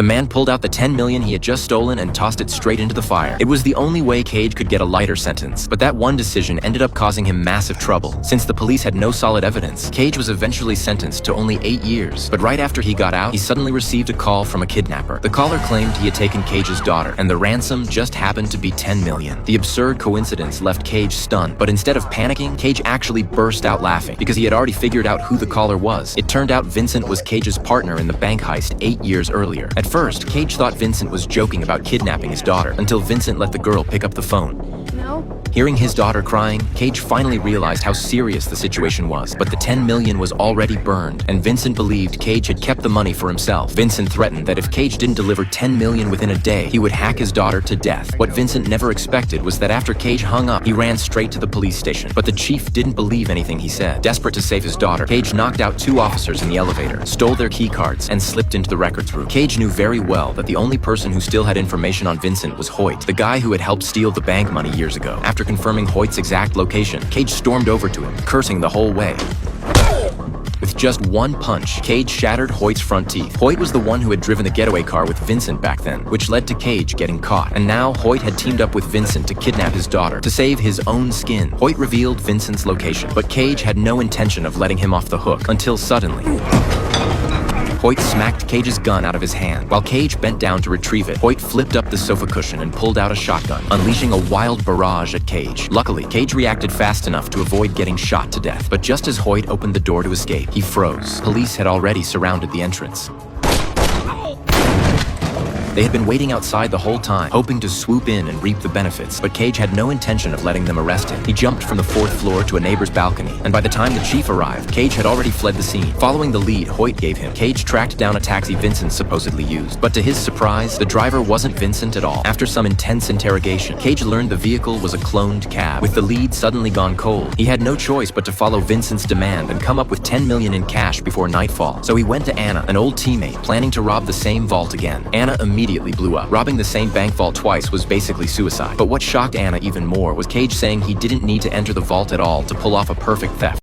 The man pulled out the 10 million he had just stolen and tossed it straight into the fire. It was the only way Cage could get a lighter sentence, but that one decision ended up causing him massive trouble. Since the police had no solid evidence, Cage was eventually sentenced to only 8 years. But right after he got out, he suddenly received a call from a kidnapper. The caller claimed he had taken Cage's daughter, and the ransom just happened to be 10 million. The absurd coincidence left Cage stunned, but instead of panicking, Cage actually burst out laughing because he had already figured out who the caller was. It turned out Vincent was Cage's partner in the bank heist 8 years earlier. At first, Cage thought Vincent was joking about kidnapping his daughter until Vincent let the girl pick up the phone. No? Hearing his daughter crying, Cage finally realized how serious the situation was, but the 10 million was already burned, and Vincent believed Cage had kept the money for himself. Vincent threatened that if Cage didn't deliver 10 million within a day, he would hack his daughter to death. What Vincent never expected was that after Cage hung up, he ran straight to the police station, but the chief didn't believe anything he said. Desperate to save his daughter, Cage knocked out 2 officers in the elevator, stole their key cards, and slipped into the records room. Cage knew very well that the only person who still had information on Vincent was Hoyt, the guy who had helped steal the bank money years ago. After confirming Hoyt's exact location, Cage stormed over to him, cursing the whole way. With just one punch, Cage shattered Hoyt's front teeth. Hoyt was the one who had driven the getaway car with Vincent back then, which led to Cage getting caught. And now Hoyt had teamed up with Vincent to kidnap his daughter. To save his own skin, Hoyt revealed Vincent's location, but Cage had no intention of letting him off the hook until suddenly Hoyt smacked Cage's gun out of his hand. While Cage bent down to retrieve it, Hoyt flipped up the sofa cushion and pulled out a shotgun, unleashing a wild barrage at Cage. Luckily, Cage reacted fast enough to avoid getting shot to death. But just as Hoyt opened the door to escape, he froze. Police had already surrounded the entrance. They had been waiting outside the whole time, hoping to swoop in and reap the benefits, but Cage had no intention of letting them arrest him. He jumped from the 4th floor to a neighbor's balcony, and by the time the chief arrived, Cage had already fled the scene. Following the lead Hoyt gave him, Cage tracked down a taxi Vincent supposedly used, but to his surprise, the driver wasn't Vincent at all. After some intense interrogation, Cage learned the vehicle was a cloned cab. With the lead suddenly gone cold, he had no choice but to follow Vincent's demand and come up with 10 million in cash before nightfall. So he went to Anna, an old teammate, planning to rob the same vault again. Anna immediately blew up. Robbing the same bank vault twice was basically suicide. But what shocked Anna even more was Cage saying he didn't need to enter the vault at all to pull off a perfect theft.